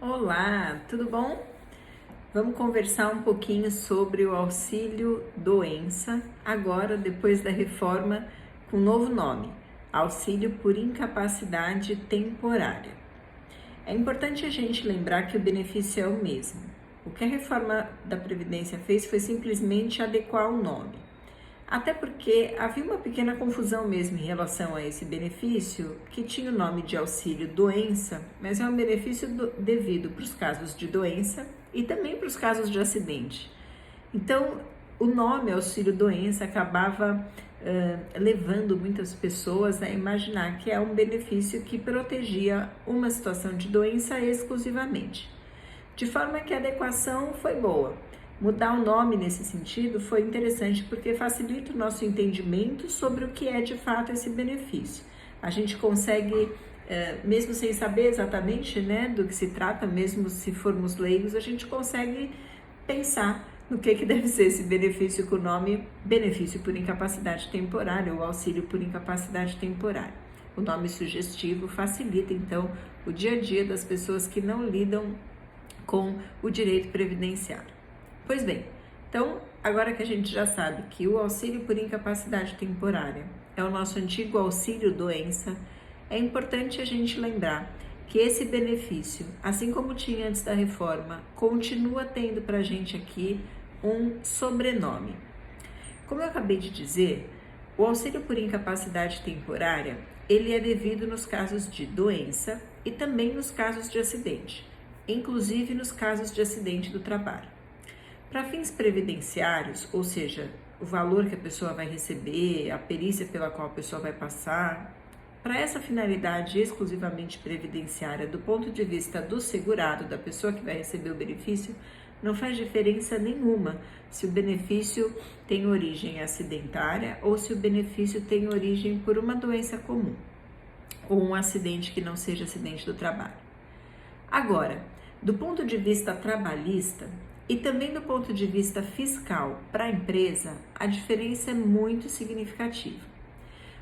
Olá, tudo bom? Vamos conversar um pouquinho sobre o auxílio doença, agora depois da reforma com novo nome, auxílio por incapacidade temporária. É importante a gente lembrar que o benefício é o mesmo. O que a reforma da Previdência fez foi simplesmente adequar o nome. Até porque havia uma pequena confusão mesmo em relação a esse benefício, que tinha o nome de auxílio doença, mas é um benefício devido para os casos de doença e também para os casos de acidente. Então, o nome auxílio doença acabava levando muitas pessoas a imaginar que é um benefício que protegia uma situação de doença exclusivamente. De forma que a adequação foi boa. Mudar o nome nesse sentido foi interessante porque facilita o nosso entendimento sobre o que é de fato esse benefício. A gente consegue, mesmo sem saber exatamente, do que se trata, mesmo se formos leigos, a gente consegue pensar no que deve ser esse benefício com o nome benefício por incapacidade temporária ou auxílio por incapacidade temporária. O nome sugestivo facilita então o dia a dia das pessoas que não lidam com o direito previdenciário. Pois bem, então agora que a gente já sabe que o auxílio por incapacidade temporária é o nosso antigo auxílio doença, é importante a gente lembrar que esse benefício, assim como tinha antes da reforma, continua tendo para a gente aqui um sobrenome. Como eu acabei de dizer, o auxílio por incapacidade temporária, ele é devido nos casos de doença e também nos casos de acidente, inclusive nos casos de acidente do trabalho. Para fins previdenciários, ou seja, o valor que a pessoa vai receber, a perícia pela qual a pessoa vai passar, para essa finalidade exclusivamente previdenciária, do ponto de vista do segurado, da pessoa que vai receber o benefício, não faz diferença nenhuma se o benefício tem origem acidentária ou se o benefício tem origem por uma doença comum ou um acidente que não seja acidente do trabalho. Agora, do ponto de vista trabalhista e também do ponto de vista fiscal para a empresa, a diferença é muito significativa.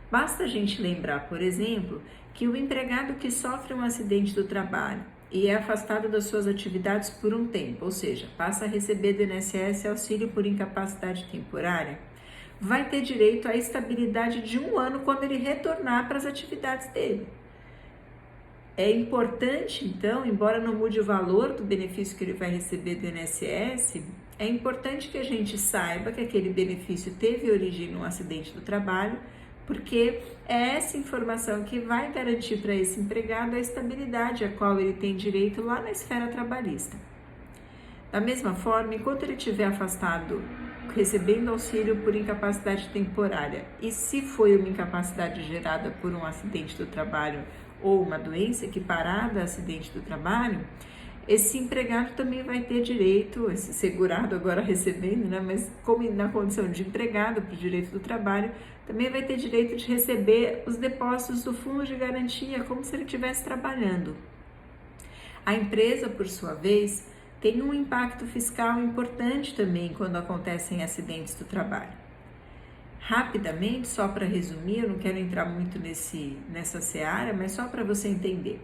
Basta a gente lembrar, por exemplo, que o empregado que sofre um acidente do trabalho e é afastado das suas atividades por um tempo, ou seja, passa a receber do INSS auxílio por incapacidade temporária, vai ter direito à estabilidade de 1 ano quando ele retornar para as atividades dele. É importante, então, embora não mude o valor do benefício que ele vai receber do INSS, é importante que a gente saiba que aquele benefício teve origem num acidente do trabalho, porque é essa informação que vai garantir para esse empregado a estabilidade a qual ele tem direito lá na esfera trabalhista. Da mesma forma, enquanto ele estiver afastado, recebendo auxílio por incapacidade temporária, e se foi uma incapacidade gerada por um acidente do trabalho ou uma doença equiparada a acidente do trabalho, esse empregado também vai ter direito, esse segurado agora recebendo, mas como na condição de empregado para o direito do trabalho, também vai ter direito de receber os depósitos do fundo de garantia, como se ele estivesse trabalhando. A empresa, por sua vez, tem um impacto fiscal importante também quando acontecem acidentes do trabalho. Rapidamente, só para resumir, eu não quero entrar muito nessa seara, mas só para você entender.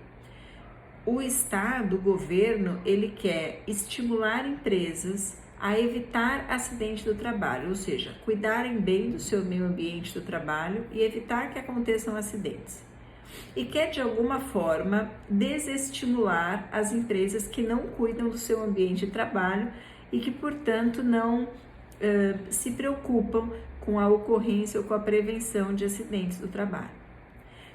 O Estado, o governo, ele quer estimular empresas a evitar acidente do trabalho, ou seja, cuidarem bem do seu meio ambiente do trabalho e evitar que aconteçam acidentes. E quer, de alguma forma, desestimular as empresas que não cuidam do seu ambiente de trabalho e que, portanto, não se preocupam com a ocorrência ou com a prevenção de acidentes do trabalho.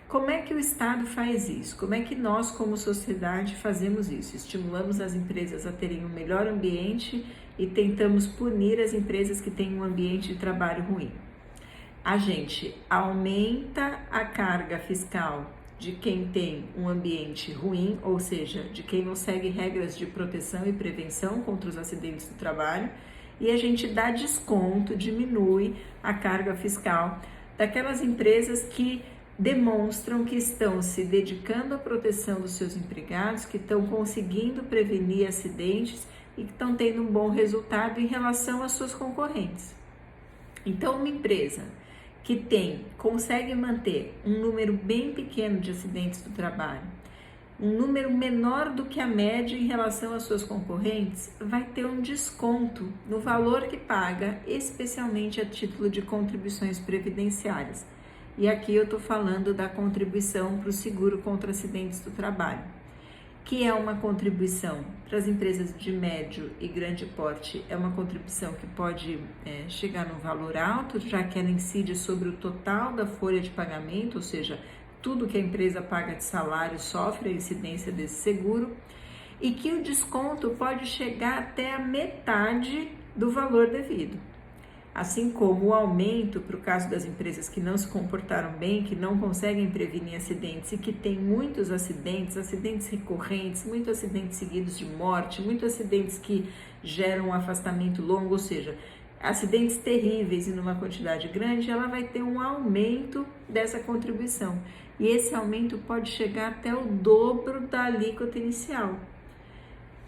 Como é que o Estado faz isso? Como é que nós, como sociedade, fazemos isso? Estimulamos as empresas a terem um melhor ambiente e tentamos punir as empresas que têm um ambiente de trabalho ruim. A gente aumenta a carga fiscal de quem tem um ambiente ruim, ou seja, de quem não segue regras de proteção e prevenção contra os acidentes do trabalho, e a gente dá desconto, diminui a carga fiscal daquelas empresas que demonstram que estão se dedicando à proteção dos seus empregados, que estão conseguindo prevenir acidentes e que estão tendo um bom resultado em relação às suas concorrentes. Então, uma empresa que consegue manter um número bem pequeno de acidentes do trabalho, um número menor do que a média em relação às suas concorrentes, vai ter um desconto no valor que paga, especialmente a título de contribuições previdenciárias. E aqui eu estou falando da contribuição para o seguro contra acidentes do trabalho, que é uma contribuição para as empresas de médio e grande porte, é uma contribuição que pode chegar num valor alto, já que ela incide sobre o total da folha de pagamento, ou seja, tudo que a empresa paga de salário sofre a incidência desse seguro, e que o desconto pode chegar até a metade do valor devido. Assim como o aumento para o caso das empresas que não se comportaram bem, que não conseguem prevenir acidentes e que têm muitos acidentes, acidentes recorrentes, muitos acidentes seguidos de morte, muitos acidentes que geram um afastamento longo, ou seja, acidentes terríveis e numa quantidade grande, ela vai ter um aumento dessa contribuição. E esse aumento pode chegar até o dobro da alíquota inicial.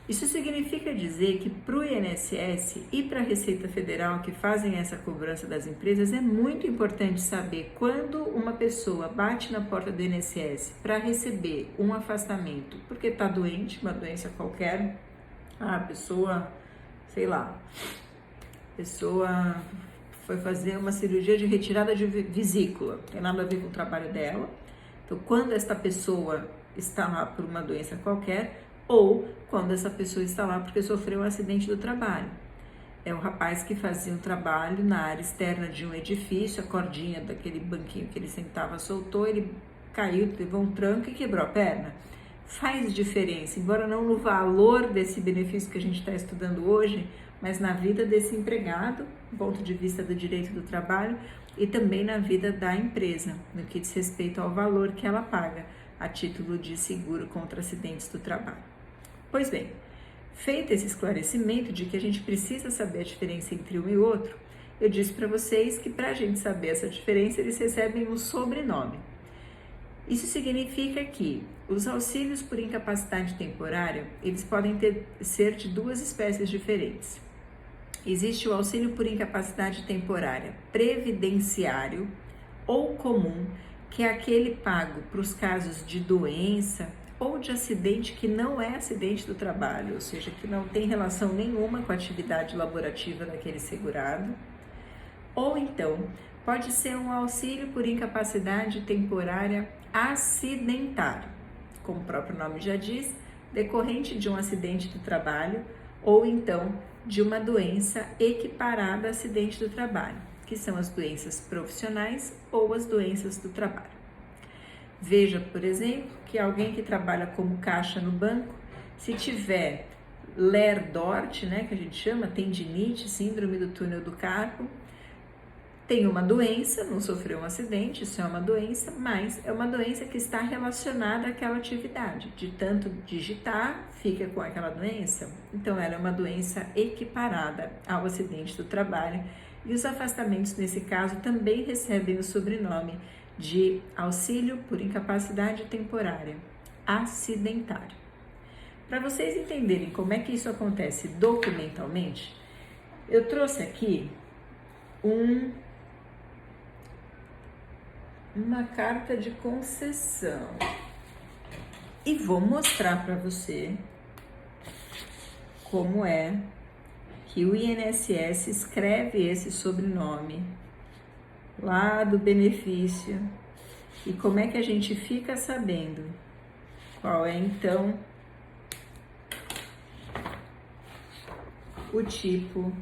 Isso significa dizer que para o INSS e para a Receita Federal que fazem essa cobrança das empresas, é muito importante saber quando uma pessoa bate na porta do INSS para receber um afastamento, porque está doente, uma doença qualquer, a pessoa, sei lá, a pessoa foi fazer uma cirurgia de retirada de vesícula, não tem nada a ver com o trabalho dela. Então, quando esta pessoa está lá por uma doença qualquer, ou quando essa pessoa está lá porque sofreu um acidente do trabalho. É o rapaz que fazia um trabalho na área externa de um edifício, a cordinha daquele banquinho que ele sentava soltou, ele caiu, levou um tranco e quebrou a perna. Faz diferença, embora não no valor desse benefício que a gente está estudando hoje, mas na vida desse empregado, do ponto de vista do direito do trabalho, e também na vida da empresa, no que diz respeito ao valor que ela paga a título de seguro contra acidentes do trabalho. Pois bem, feito esse esclarecimento de que a gente precisa saber a diferença entre um e outro, eu disse para vocês que para a gente saber essa diferença, eles recebem um sobrenome. Isso significa que os auxílios por incapacidade temporária, eles podem ser de duas espécies diferentes. Existe o auxílio por incapacidade temporária previdenciário ou comum, que é aquele pago para os casos de doença ou de acidente que não é acidente do trabalho, ou seja, que não tem relação nenhuma com a atividade laborativa daquele segurado. Ou então, pode ser um auxílio por incapacidade temporária acidentário, como o próprio nome já diz, decorrente de um acidente do trabalho ou então de uma doença equiparada a acidente do trabalho, que são as doenças profissionais ou as doenças do trabalho. Veja, por exemplo, que alguém que trabalha como caixa no banco, se tiver Ler-Dort, né, que a gente chama tendinite, síndrome do túnel do carpo, tem uma doença, não sofreu um acidente, isso é uma doença, mas é uma doença que está relacionada àquela atividade. De tanto digitar, fica com aquela doença. Então, ela é uma doença equiparada ao acidente do trabalho. E os afastamentos, nesse caso, também recebem o sobrenome de auxílio por incapacidade temporária acidentário. Para vocês entenderem como é que isso acontece documentalmente, eu trouxe aqui uma carta de concessão e vou mostrar para você como é que o INSS escreve esse sobrenome lá do benefício e como é que a gente fica sabendo qual é então o tipo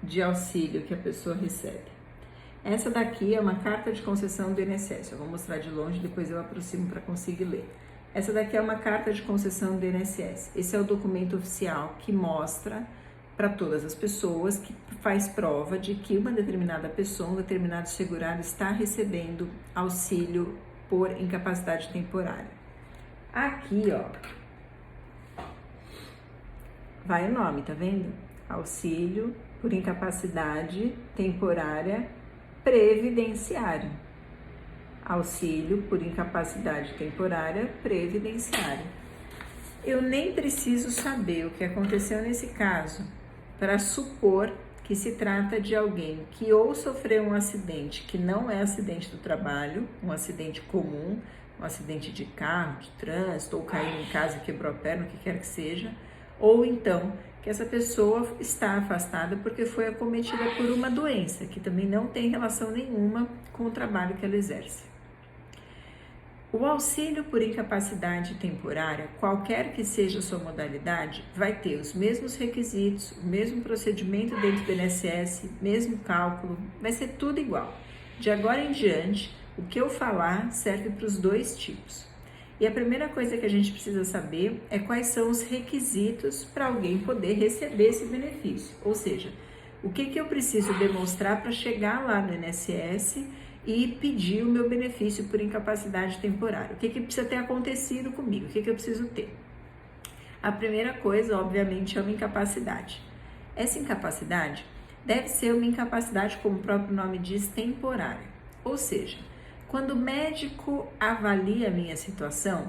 de auxílio que a pessoa recebe. Essa daqui é uma carta de concessão do INSS, eu vou mostrar de longe, depois eu aproximo para conseguir ler. Essa daqui é uma carta de concessão do INSS, esse é o documento oficial que mostra para todas as pessoas, que faz prova de que uma determinada pessoa, um determinado segurado está recebendo auxílio por incapacidade temporária. Aqui, ó, vai o nome, tá vendo? Auxílio por incapacidade temporária previdenciário. Auxílio por incapacidade temporária previdenciária. Eu nem preciso saber o que aconteceu nesse caso para supor que se trata de alguém que ou sofreu um acidente que não é acidente do trabalho, um acidente comum, um acidente de carro, de trânsito, ou caiu em casa e quebrou a perna, o que quer que seja, ou então que essa pessoa está afastada porque foi acometida por uma doença, que também não tem relação nenhuma com o trabalho que ela exerce. O auxílio por incapacidade temporária, qualquer que seja a sua modalidade, vai ter os mesmos requisitos, o mesmo procedimento dentro do INSS, mesmo cálculo, vai ser tudo igual. De agora em diante, o que eu falar serve para os dois tipos. E a primeira coisa que a gente precisa saber é quais são os requisitos para alguém poder receber esse benefício. Ou seja, o que eu preciso demonstrar para chegar lá no INSS e pedir o meu benefício por incapacidade temporária. O que precisa ter acontecido comigo? O que eu preciso ter? A primeira coisa, obviamente, é uma incapacidade. Essa incapacidade deve ser uma incapacidade, como o próprio nome diz, temporária. Ou seja, quando o médico avalia a minha situação,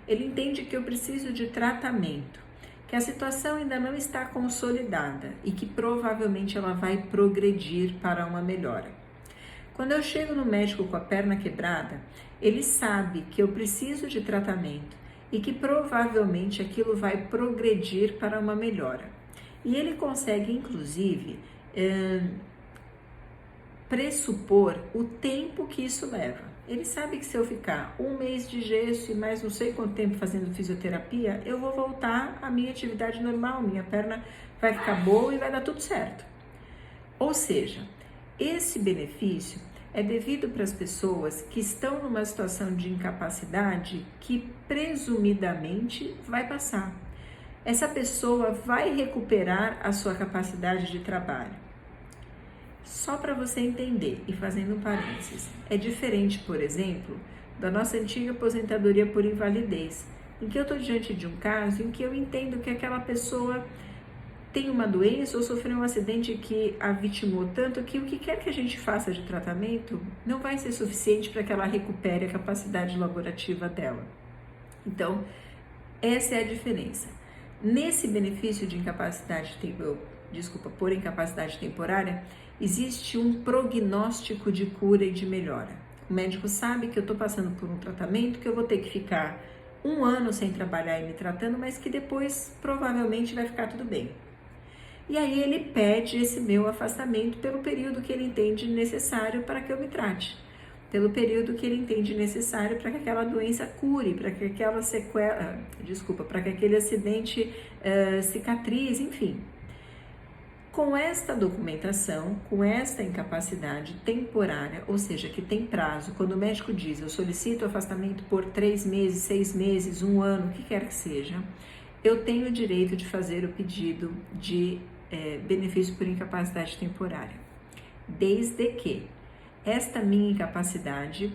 ele entende que eu preciso de tratamento, que a situação ainda não está consolidada e que provavelmente ela vai progredir para uma melhora. Quando eu chego no médico com a perna quebrada, ele sabe que eu preciso de tratamento e que provavelmente aquilo vai progredir para uma melhora. E ele consegue, inclusive, pressupor o tempo que isso leva. Ele sabe que se eu ficar 1 mês de gesso e mais não sei quanto tempo fazendo fisioterapia, eu vou voltar à minha atividade normal, minha perna vai ficar boa e vai dar tudo certo. Ou seja, esse benefício é devido para as pessoas que estão numa situação de incapacidade que presumidamente vai passar. Essa pessoa vai recuperar a sua capacidade de trabalho. Só para você entender, e fazendo um parênteses, é diferente, por exemplo, da nossa antiga aposentadoria por invalidez, em que eu estou diante de um caso em que eu entendo que aquela pessoa tem uma doença ou sofreu um acidente que a vitimou tanto que o que quer que a gente faça de tratamento não vai ser suficiente para que ela recupere a capacidade laborativa dela. Então, essa é a diferença. Nesse benefício de por incapacidade temporária, existe um prognóstico de cura e de melhora. O médico sabe que eu estou passando por um tratamento, que eu vou ter que ficar 1 ano sem trabalhar e me tratando, mas que depois provavelmente vai ficar tudo bem. E aí ele pede esse meu afastamento pelo período que ele entende necessário para que eu me trate, pelo período que ele entende necessário para que aquela doença cure, para que aquela para que aquele acidente cicatrize, enfim. Com esta documentação, com esta incapacidade temporária, ou seja, que tem prazo, quando o médico diz eu solicito afastamento por 3 meses, 6 meses, 1 ano, o que quer que seja, eu tenho o direito de fazer o pedido de benefício por incapacidade temporária, desde que esta minha incapacidade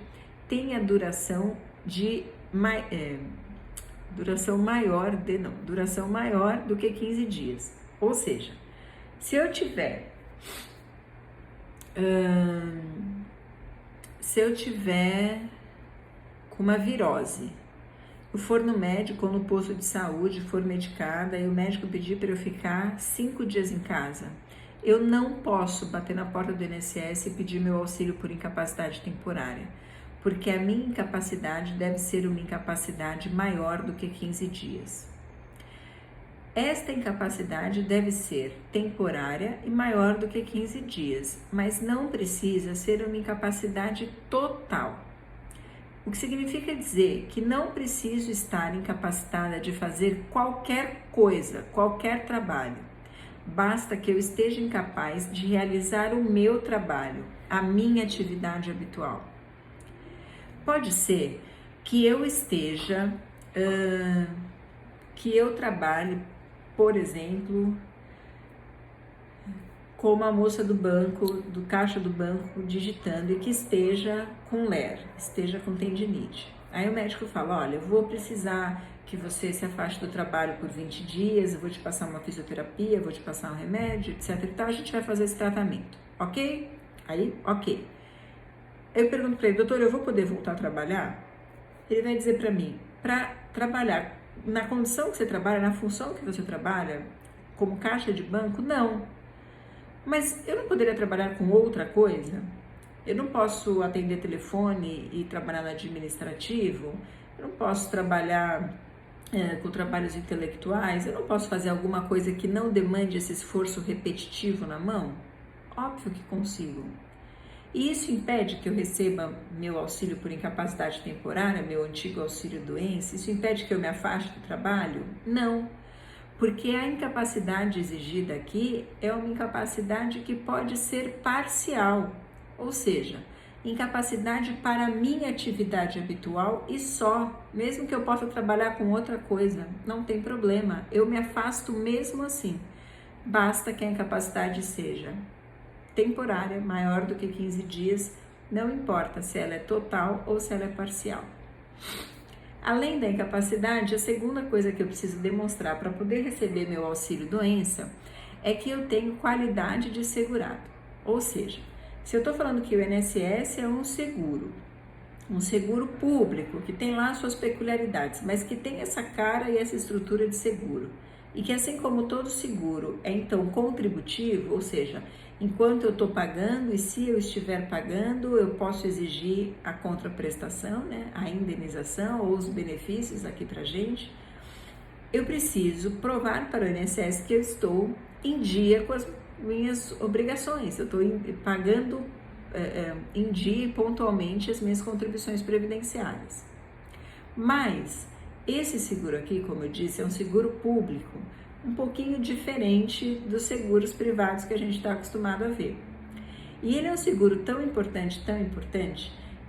tenha duração maior do que 15 dias. Ou seja, se eu tiver com uma virose, eu for no médico ou no posto de saúde, for medicada e o médico pedir para eu ficar 5 dias em casa, eu não posso bater na porta do INSS e pedir meu auxílio por incapacidade temporária, porque a minha incapacidade deve ser uma incapacidade maior do que 15 dias. Esta incapacidade deve ser temporária e maior do que 15 dias, mas não precisa ser uma incapacidade total. O que significa dizer que não preciso estar incapacitada de fazer qualquer coisa, qualquer trabalho. Basta que eu esteja incapaz de realizar o meu trabalho, a minha atividade habitual. Pode ser que eu trabalhe, por exemplo, como a moça do banco, do caixa do banco, digitando e que esteja com LER, esteja com tendinite. Aí o médico fala, olha, eu vou precisar que você se afaste do trabalho por 20 dias, eu vou te passar uma fisioterapia, eu vou te passar um remédio, etc e tal, a gente vai fazer esse tratamento, ok? Aí, ok. Eu pergunto para ele, doutor, eu vou poder voltar a trabalhar? Ele vai dizer para mim, para trabalhar na condição que você trabalha, na função que você trabalha, como caixa de banco, não. Mas eu não poderia trabalhar com outra coisa? Eu não posso atender telefone e trabalhar no administrativo, eu não posso trabalhar com trabalhos intelectuais, eu não posso fazer alguma coisa que não demande esse esforço repetitivo na mão? Óbvio que consigo. E isso impede que eu receba meu auxílio por incapacidade temporária, meu antigo auxílio-doença? Isso impede que eu me afaste do trabalho? Não, porque a incapacidade exigida aqui é uma incapacidade que pode ser parcial, ou seja, incapacidade para a minha atividade habitual e só, mesmo que eu possa trabalhar com outra coisa, não tem problema, eu me afasto mesmo assim, basta que a incapacidade seja temporária, maior do que 15 dias, não importa se ela é total ou se ela é parcial. Além da incapacidade, a segunda coisa que eu preciso demonstrar para poder receber meu auxílio-doença é que eu tenho qualidade de segurado. Ou seja, se eu estou falando que o INSS é um seguro público, que tem lá suas peculiaridades, mas que tem essa cara e essa estrutura de seguro, e que assim como todo seguro é então contributivo, ou seja, enquanto eu estou pagando e se eu estiver pagando, eu posso exigir a contraprestação, né, a indenização ou os benefícios aqui para gente, eu preciso provar para o INSS que eu estou em dia com as minhas obrigações, eu estou pagando em dia e pontualmente as minhas contribuições previdenciárias. Mas esse seguro aqui, como eu disse, é um seguro público, um pouquinho diferente dos seguros privados que a gente está acostumado a ver. E ele é um seguro tão importante,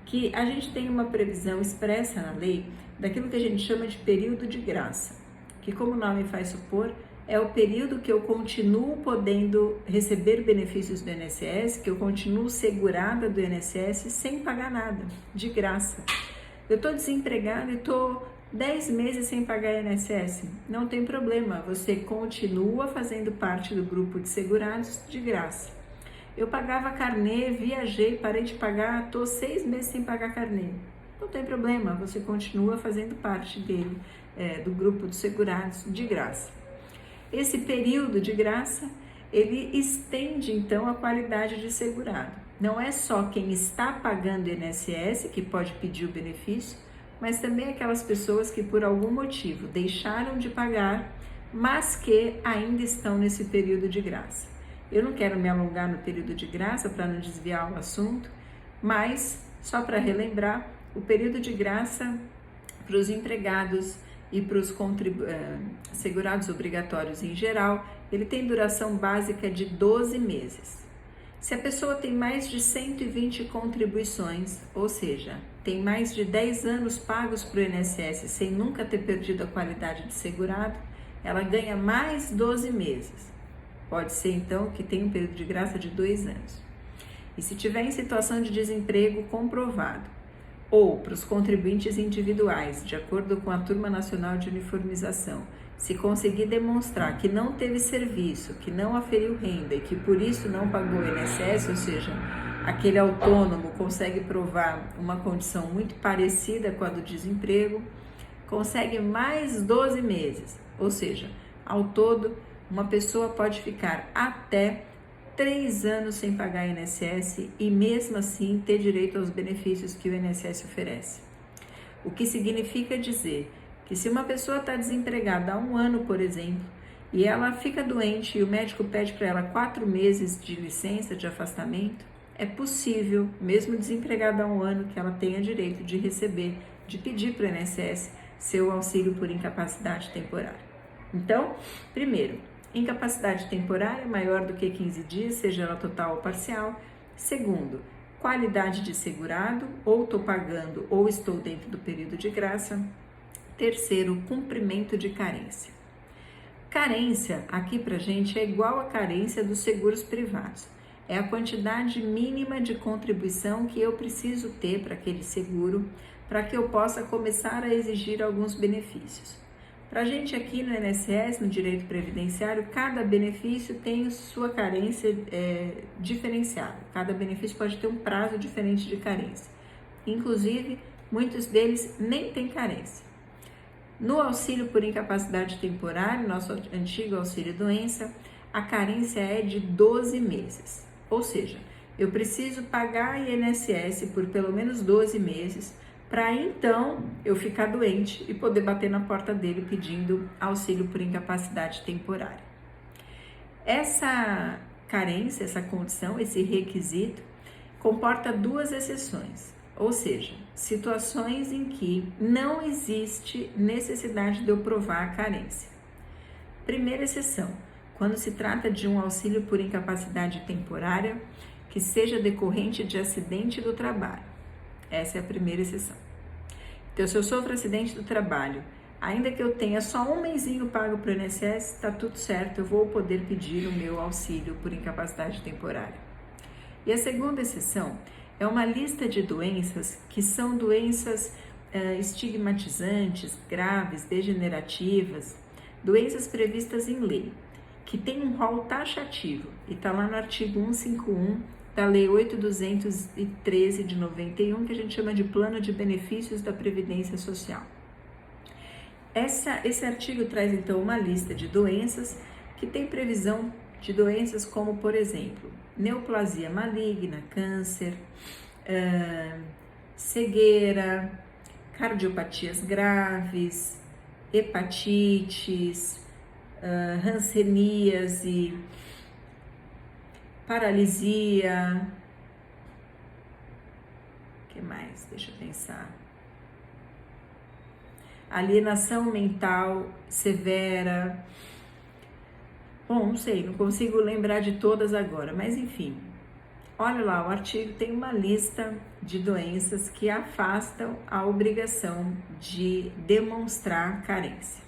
que a gente tem uma previsão expressa na lei daquilo que a gente chama de período de graça, que como o nome faz supor, é o período que eu continuo podendo receber benefícios do INSS, que eu continuo segurada do INSS sem pagar nada, de graça. Eu estou desempregada e estou 10 meses sem pagar INSS, não tem problema, você continua fazendo parte do grupo de segurados de graça. Eu pagava carnê, viajei, parei de pagar, estou 6 meses sem pagar carnê. Não tem problema, você continua fazendo parte dele, do grupo de segurados de graça. Esse período de graça, ele estende então a qualidade de segurado. Não é só quem está pagando INSS que pode pedir o benefício, mas também aquelas pessoas que por algum motivo deixaram de pagar, mas que ainda estão nesse período de graça. Eu não quero me alongar no período de graça para não desviar o assunto, mas só para relembrar, o período de graça para os empregados e para os segurados obrigatórios em geral, ele tem duração básica de 12 meses. Se a pessoa tem mais de 120 contribuições, ou seja, tem mais de 10 anos pagos para o INSS sem nunca ter perdido a qualidade de segurado, ela ganha mais 12 meses. Pode ser então que tenha um período de graça de 2 anos. E se tiver em situação de desemprego comprovado, ou para os contribuintes individuais, de acordo com a Turma Nacional de Uniformização, se conseguir demonstrar que não teve serviço, que não aferiu renda e que por isso não pagou o INSS, ou seja, aquele autônomo consegue provar uma condição muito parecida com a do desemprego, consegue mais 12 meses, ou seja, ao todo, uma pessoa pode ficar até 3 anos sem pagar INSS e mesmo assim ter direito aos benefícios que o INSS oferece. O que significa dizer que se uma pessoa está desempregada há 1 ano, por exemplo, e ela fica doente e o médico pede para ela 4 meses de licença de afastamento, é possível, mesmo desempregada há 1 ano, que ela tenha direito de receber, de pedir para o INSS seu auxílio por incapacidade temporária. Então, primeiro, incapacidade temporária maior do que 15 dias, seja ela total ou parcial. Segundo, qualidade de segurado, ou estou pagando ou estou dentro do período de graça. Terceiro, cumprimento de carência. Carência aqui pra gente é igual a carência dos seguros privados. É a quantidade mínima de contribuição que eu preciso ter para aquele seguro, para que eu possa começar a exigir alguns benefícios. Para a gente aqui no INSS, no direito previdenciário, cada benefício tem sua carência diferenciada. Cada benefício pode ter um prazo diferente de carência. Inclusive, muitos deles nem têm carência. No auxílio por incapacidade temporária, nosso antigo auxílio-doença, a carência é de 12 meses. Ou seja, eu preciso pagar INSS por pelo menos 12 meses para então eu ficar doente e poder bater na porta dele pedindo auxílio por incapacidade temporária. Essa carência, essa condição, esse requisito comporta duas exceções, ou seja, situações em que não existe necessidade de eu provar a carência. Primeira exceção, quando se trata de um auxílio por incapacidade temporária que seja decorrente de acidente do trabalho. Essa é a primeira exceção. Então, se eu sofro acidente do trabalho, ainda que eu tenha só um mesinho pago para o INSS, está tudo certo, eu vou poder pedir o meu auxílio por incapacidade temporária. E a segunda exceção é uma lista de doenças que são doenças estigmatizantes, graves, degenerativas, doenças previstas em lei, que tem um rol taxativo, e está lá no artigo 151 da Lei 8.213 de 91, que a gente chama de Plano de Benefícios da Previdência Social. Esse artigo traz então uma lista de doenças que tem previsão de doenças como, por exemplo, neoplasia maligna, câncer, cegueira, cardiopatias graves, hepatites, hanseníase, paralisia, o que mais? Deixa eu pensar. Alienação mental severa. Bom, não sei, não consigo lembrar de todas agora, mas enfim. Olha lá, o artigo tem uma lista de doenças que afastam a obrigação de demonstrar carência.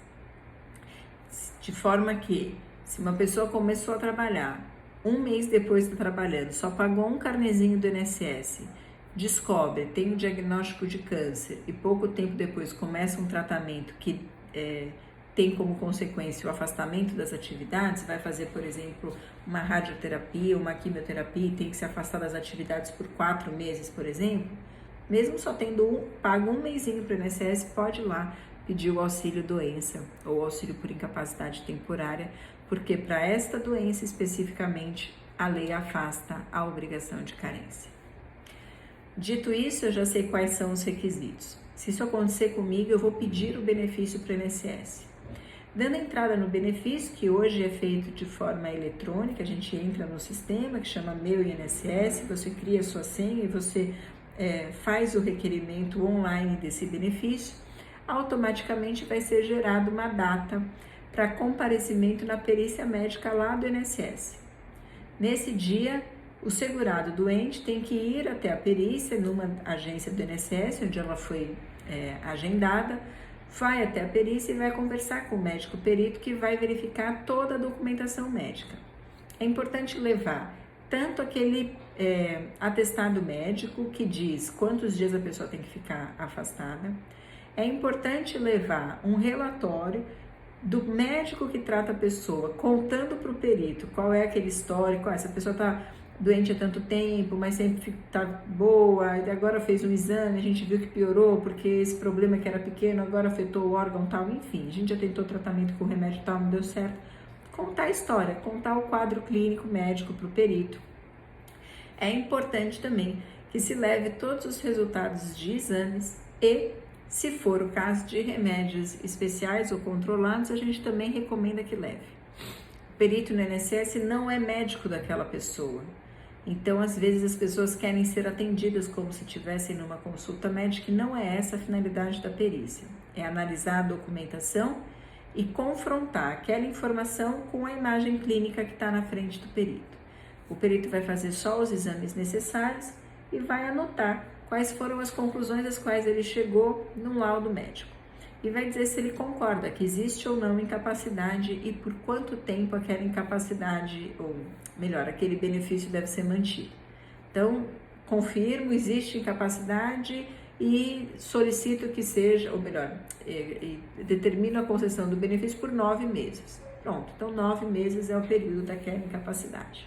De forma que, se uma pessoa começou a trabalhar, um mês depois de trabalhando, só pagou um carnezinho do INSS, descobre, tem um diagnóstico de câncer e pouco tempo depois começa um tratamento que tem como consequência o afastamento das atividades, vai fazer, por exemplo, uma radioterapia, uma quimioterapia e tem que se afastar das atividades por 4 meses, por exemplo, mesmo só tendo pago um mesinho para o INSS, pode ir lá pedir o auxílio doença ou auxílio por incapacidade temporária, porque para esta doença especificamente a lei afasta a obrigação de carência. Dito isso, eu já sei quais são os requisitos. Se isso acontecer comigo, eu vou pedir o benefício para o INSS. Dando entrada no benefício, que hoje é feito de forma eletrônica, a gente entra no sistema que chama Meu INSS, você cria a sua senha e você faz o requerimento online desse benefício, automaticamente vai ser gerada uma data para comparecimento na perícia médica lá do INSS. Nesse dia, o segurado doente tem que ir até a perícia numa agência do INSS, onde ela foi agendada, vai até a perícia e vai conversar com o médico perito que vai verificar toda a documentação médica. É importante levar tanto aquele atestado médico que diz quantos dias a pessoa tem que ficar afastada, é importante levar um relatório do médico que trata a pessoa, contando para o perito qual é aquele histórico, essa pessoa está doente há tanto tempo, mas sempre está boa, e agora fez um exame, a gente viu que piorou, porque esse problema que era pequeno agora afetou o órgão tal, enfim, a gente já tentou tratamento com remédio tal, não deu certo. Contar a história, contar o quadro clínico médico para o perito. É importante também que se leve todos os resultados de exames e, se for o caso de remédios especiais ou controlados, a gente também recomenda que leve. O perito no INSS não é médico daquela pessoa. Então, às vezes, as pessoas querem ser atendidas como se estivessem numa consulta médica e não é essa a finalidade da perícia. É analisar a documentação e confrontar aquela informação com a imagem clínica que está na frente do perito. O perito vai fazer só os exames necessários e vai anotar quais foram as conclusões às quais ele chegou no laudo médico. E vai dizer se ele concorda que existe ou não incapacidade e por quanto tempo aquela incapacidade, ou melhor, aquele benefício deve ser mantido. Então, confirmo, existe incapacidade e solicito que seja, ou melhor, determino a concessão do benefício por 9 meses. Pronto, então 9 meses é o período daquela incapacidade.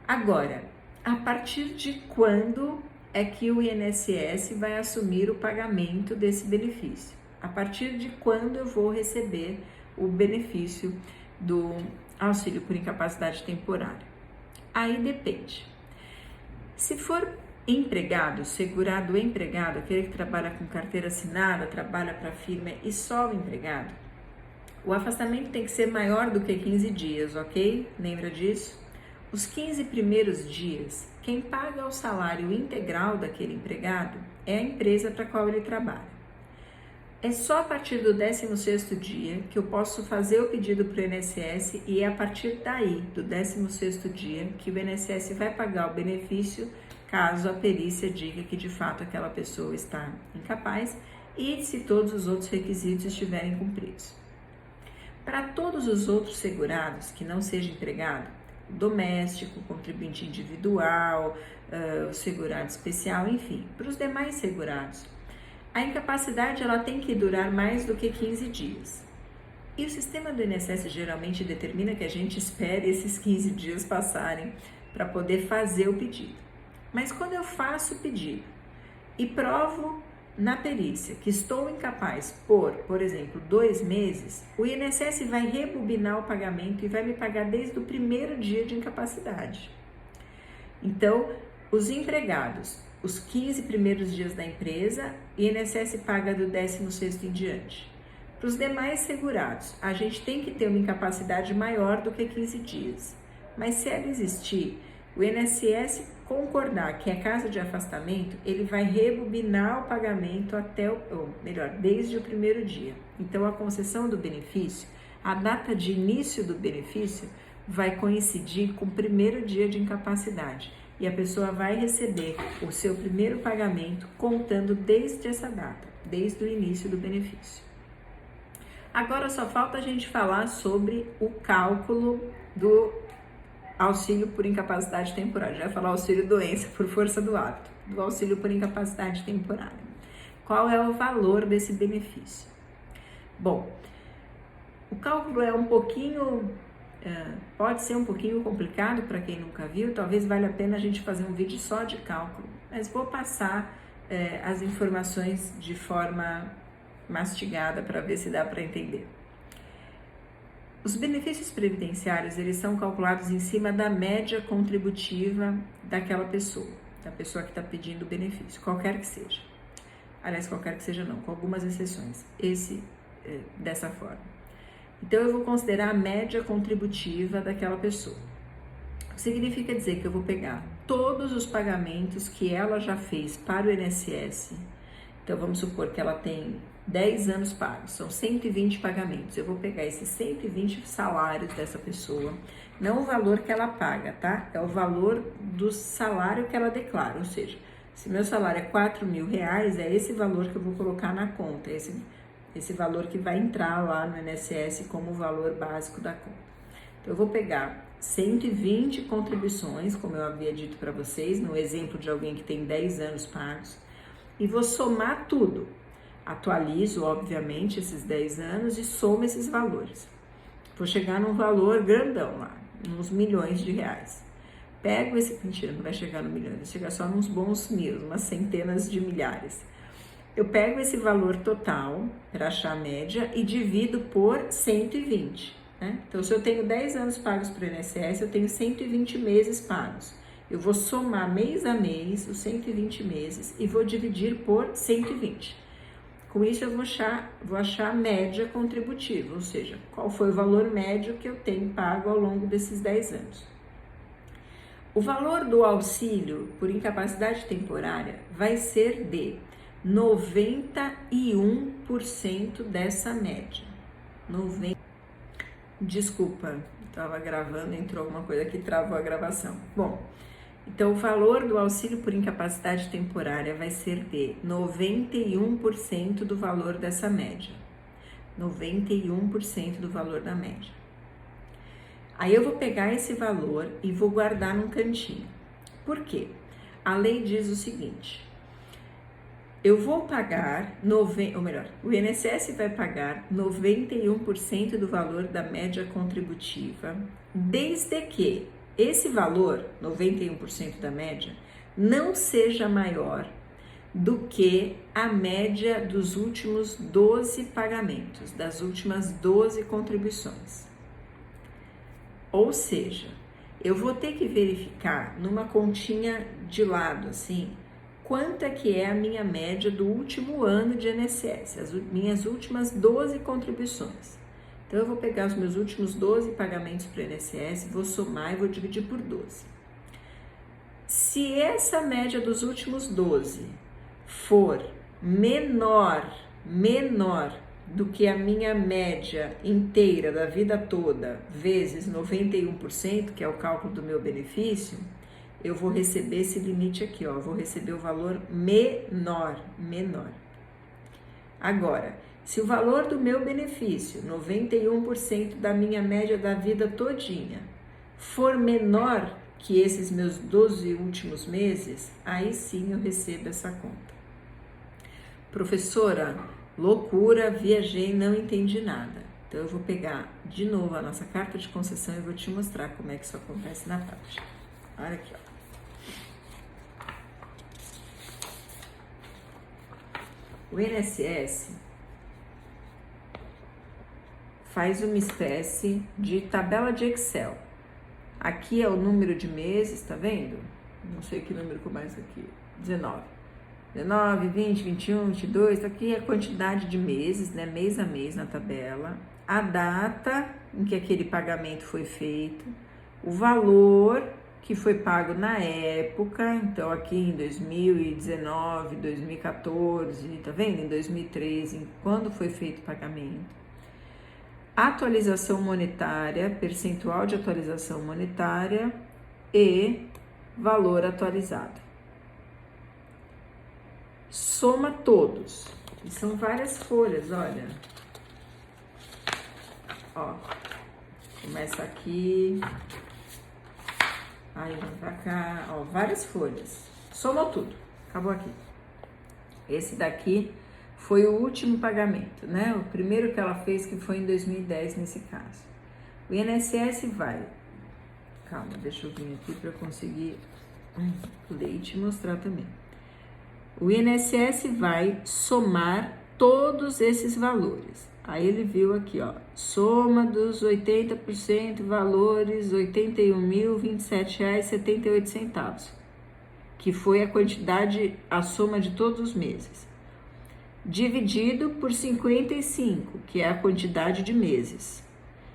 Agora, a partir de quando é que o INSS vai assumir o pagamento desse benefício? A partir de quando eu vou receber o benefício do auxílio por incapacidade temporária? Aí depende. Se for empregado, segurado empregado, aquele que trabalha com carteira assinada, trabalha para a firma e só o empregado, o afastamento tem que ser maior do que 15 dias, ok? Lembra disso? Os 15 primeiros dias, quem paga o salário integral daquele empregado é a empresa para a qual ele trabalha. É só a partir do 16º dia que eu posso fazer o pedido para o INSS e é a partir daí, do 16º dia, que o INSS vai pagar o benefício caso a perícia diga que de fato aquela pessoa está incapaz e se todos os outros requisitos estiverem cumpridos. Para todos os outros segurados que não seja empregado, doméstico, contribuinte individual, o segurado especial, enfim, para os demais segurados, a incapacidade ela tem que durar mais do que 15 dias. E o sistema do INSS geralmente determina que a gente espere esses 15 dias passarem para poder fazer o pedido. Mas quando eu faço o pedido e provo na perícia que estou incapaz por exemplo, 2 meses, o INSS vai rebobinar o pagamento e vai me pagar desde o primeiro dia de incapacidade. Então, os empregados, os 15 primeiros dias da empresa, o INSS paga do 16º em diante. Para os demais segurados, a gente tem que ter uma incapacidade maior do que 15 dias. Mas se ela existir, o INSS concordar que é caso de afastamento, ele vai rebobinar o pagamento desde o primeiro dia. Então, a concessão do benefício, a data de início do benefício vai coincidir com o primeiro dia de incapacidade e a pessoa vai receber o seu primeiro pagamento contando desde essa data, desde o início do benefício. Agora só falta a gente falar sobre o cálculo do auxílio por incapacidade temporária. Já ia falar auxílio doença por força do hábito, do auxílio por incapacidade temporária. Qual é o valor desse benefício? Bom, o cálculo é pode ser um pouquinho complicado para quem nunca viu, talvez valha a pena a gente fazer um vídeo só de cálculo, mas vou passar as informações de forma mastigada para ver se dá para entender. Os benefícios previdenciários, eles são calculados em cima da média contributiva daquela pessoa, da pessoa que está pedindo o benefício, qualquer que seja. Aliás, qualquer que seja não, com algumas exceções, dessa forma. Então, eu vou considerar a média contributiva daquela pessoa. Significa dizer que eu vou pegar todos os pagamentos que ela já fez para o INSS. Então, vamos supor que ela tem 10 anos pagos, são 120 pagamentos. Eu vou pegar esses 120 salários dessa pessoa, não o valor que ela paga, tá? É o valor do salário que ela declara, ou seja, se meu salário é R$4.000, é esse valor que eu vou colocar na conta, esse valor que vai entrar lá no INSS como o valor básico da conta. Então, eu vou pegar 120 contribuições, como eu havia dito para vocês, no exemplo de alguém que tem 10 anos pagos, e vou somar tudo. Atualizo, obviamente, esses 10 anos e somo esses valores. Vou chegar num valor grandão lá, uns milhões de reais. Pego mentira, não vai chegar no milhão, vai chegar só nos bons mil, umas centenas de milhares. Eu pego esse valor total, para achar a média, e divido por 120, né? Então, se eu tenho 10 anos pagos para o INSS, eu tenho 120 meses pagos. Eu vou somar mês a mês os 120 meses e vou dividir por 120. Com isso, eu vou achar a média contributiva, ou seja, qual foi o valor médio que eu tenho pago ao longo desses 10 anos. O valor do auxílio por incapacidade temporária vai ser de 91% dessa média. Desculpa, estava gravando, entrou alguma coisa que travou a gravação. Bom, então o valor do auxílio por incapacidade temporária vai ser de 91% do valor dessa média. 91% do valor da média. Aí eu vou pegar esse valor e vou guardar num cantinho. Por quê? A lei diz o seguinte: eu vou pagar, o INSS vai pagar 91% do valor da média contributiva, desde que esse valor, 91% da média, não seja maior do que a média dos últimos 12 pagamentos, das últimas 12 contribuições. Ou seja, eu vou ter que verificar numa continha de lado, assim, quanto é que é a minha média do último ano de INSS, as minhas últimas 12 contribuições. Então, eu vou pegar os meus últimos 12 pagamentos para o INSS, vou somar e vou dividir por 12. Se essa média dos últimos 12 for menor do que a minha média inteira da vida toda, vezes 91%, que é o cálculo do meu benefício, eu vou receber esse limite aqui, ó, vou receber o valor menor. Agora, se o valor do meu benefício, 91% da minha média da vida todinha, for menor que esses meus 12 últimos meses, aí sim eu recebo essa conta. Professora, loucura, viajei, não entendi nada. Então eu vou pegar de novo a nossa carta de concessão e vou te mostrar como é que isso acontece na prática. Olha aqui, ó. O INSS faz uma espécie de tabela de Excel. Aqui é o número de meses, tá vendo? Não sei que número começa aqui. 19, 20, 21, 22, aqui é a quantidade de meses, né? Mês a mês na tabela. A data em que aquele pagamento foi feito. O valor que foi pago na época. Então, aqui em 2019, 2014, tá vendo? Em 2013, quando foi feito o pagamento. Atualização monetária, percentual de atualização monetária e valor atualizado. Soma todos. E são várias folhas, olha. Ó, começa aqui, aí vem pra cá, ó, várias folhas. Somou tudo, acabou aqui. Esse daqui foi o último pagamento, né? O primeiro que ela fez, que foi em 2010 nesse caso. O INSS vai... Calma, deixa eu vir aqui para conseguir ler e te mostrar também. O INSS vai somar todos esses valores. Aí ele viu aqui, ó, soma dos 80% valores, R$ 81.027,78, que foi a quantidade, a soma de todos os meses. Dividido por 55, que é a quantidade de meses.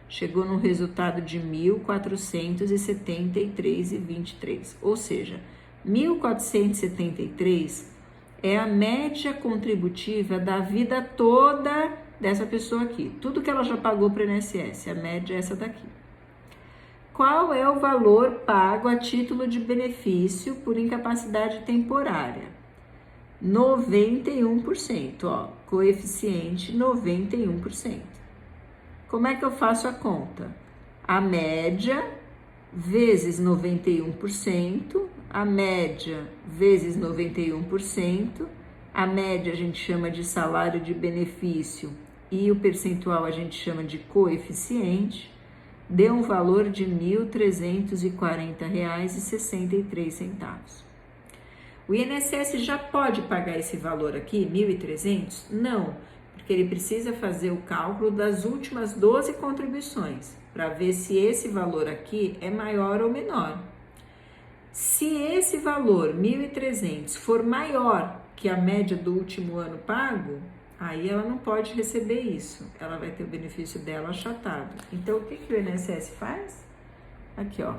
Chegou num resultado de 1.473,23, ou seja, 1.473 é a média contributiva da vida toda dessa pessoa aqui. Tudo que ela já pagou para o INSS, a média é essa daqui. Qual é o valor pago a título de benefício por incapacidade temporária? 91%, ó, coeficiente 91%. Como é que eu faço a conta? A média vezes 91%, a média vezes 91%, a média a gente chama de salário de benefício e o percentual a gente chama de coeficiente, deu um valor de R$ 1.340,63. O INSS já pode pagar esse valor aqui, 1.300? Não, porque ele precisa fazer o cálculo das últimas 12 contribuições, para ver se esse valor aqui é maior ou menor. Se esse valor, 1.300, for maior que a média do último ano pago, aí ela não pode receber isso, ela vai ter o benefício dela achatado. Então, o que o INSS faz? Aqui, ó,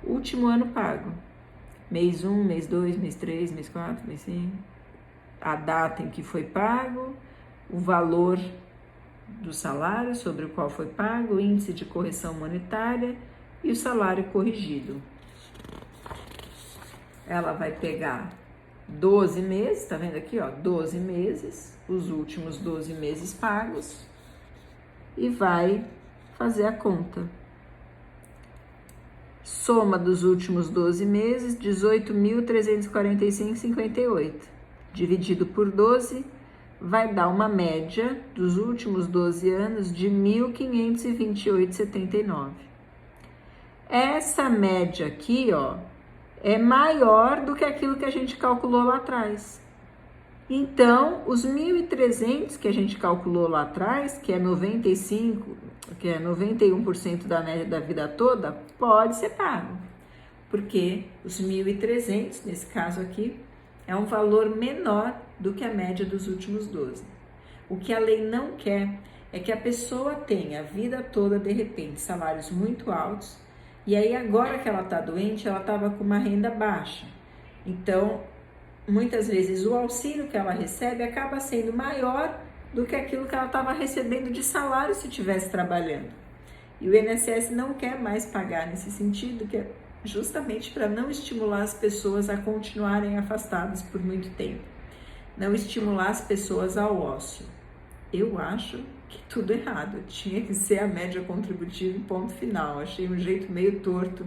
último ano pago. Mês 1, mês 2, mês 3, mês 4, mês 5, a data em que foi pago, o valor do salário sobre o qual foi pago, o índice de correção monetária e o salário corrigido. Ela vai pegar 12 meses, tá vendo aqui, ó, 12 meses, os últimos 12 meses pagos e vai fazer a conta. Soma dos últimos 12 meses, 18.345,58. Dividido por 12, vai dar uma média dos últimos 12 anos de 1.528,79. Essa média aqui, ó, é maior do que aquilo que a gente calculou lá atrás. Então, os 1.300 que a gente calculou lá atrás, que é 95, que é 91% da média da vida toda, pode ser pago, porque os 1.300, nesse caso aqui, é um valor menor do que a média dos últimos 12. O que a lei não quer é que a pessoa tenha a vida toda, de repente, salários muito altos, e aí agora que ela está doente, ela estava com uma renda baixa. Então, muitas vezes o auxílio que ela recebe acaba sendo maior do que aquilo que ela estava recebendo de salário se estivesse trabalhando. E o INSS não quer mais pagar nesse sentido, que é justamente para não estimular as pessoas a continuarem afastadas por muito tempo, não estimular as pessoas ao ócio. Eu acho que tudo errado, tinha que ser a média contributiva e ponto final. Achei um jeito meio torto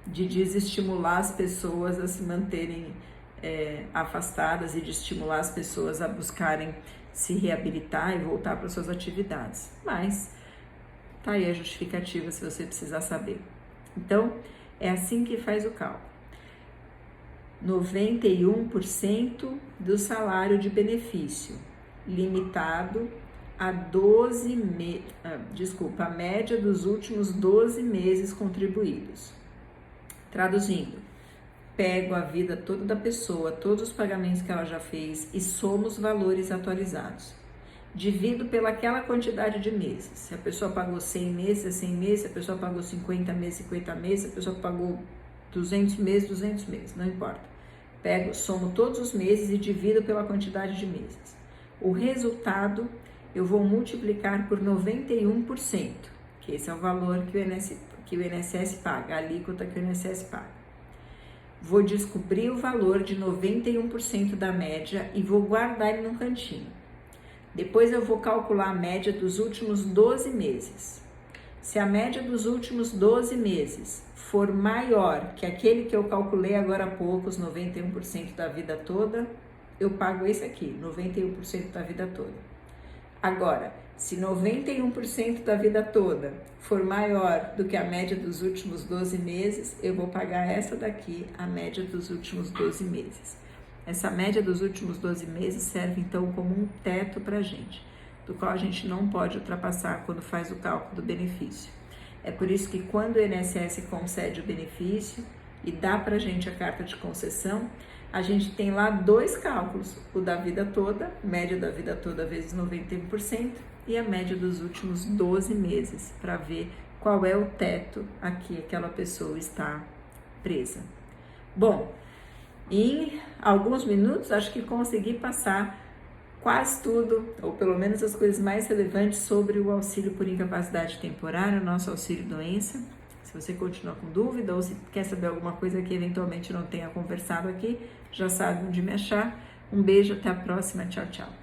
de desestimular as pessoas a se manterem afastadas e de estimular as pessoas a buscarem se reabilitar e voltar para suas atividades. Mas tá aí a justificativa se você precisar saber. Então, é assim que faz o cálculo. 91% do salário de benefício, limitado a 12 meses, a média dos últimos 12 meses contribuídos. Traduzindo, pego a vida toda da pessoa, todos os pagamentos que ela já fez e somo os valores atualizados. Divido pelaquela quantidade de meses. Se a pessoa pagou 100 meses, é 100 meses. Se a pessoa pagou 50 meses, 50 meses. Se a pessoa pagou 200 meses, 200 meses. Não importa. Pego, somo todos os meses e divido pela quantidade de meses. O resultado eu vou multiplicar por 91%, que esse é o valor que o INSS paga, a alíquota que o INSS paga. Vou descobrir o valor de 91% da média e vou guardar ele num cantinho. Depois eu vou calcular a média dos últimos 12 meses. Se a média dos últimos 12 meses for maior que aquele que eu calculei agora há pouco, os 91% da vida toda, eu pago esse aqui, 91% da vida toda. Agora, se 91% da vida toda for maior do que a média dos últimos 12 meses, eu vou pagar essa daqui, a média dos últimos 12 meses. Essa média dos últimos 12 meses serve então como um teto para a gente, do qual a gente não pode ultrapassar quando faz o cálculo do benefício. É por isso que quando o INSS concede o benefício e dá para a gente a carta de concessão, a gente tem lá dois cálculos, o da vida toda, média da vida toda vezes 91%, e a média dos últimos 12 meses, para ver qual é o teto a que aquela pessoa está presa. Bom, em alguns minutos acho que consegui passar quase tudo, ou pelo menos as coisas mais relevantes sobre o auxílio por incapacidade temporária, o nosso auxílio doença. Se você continua com dúvida ou se quer saber alguma coisa que eventualmente não tenha conversado aqui, já sabe onde me achar. Um beijo, até a próxima, tchau, tchau.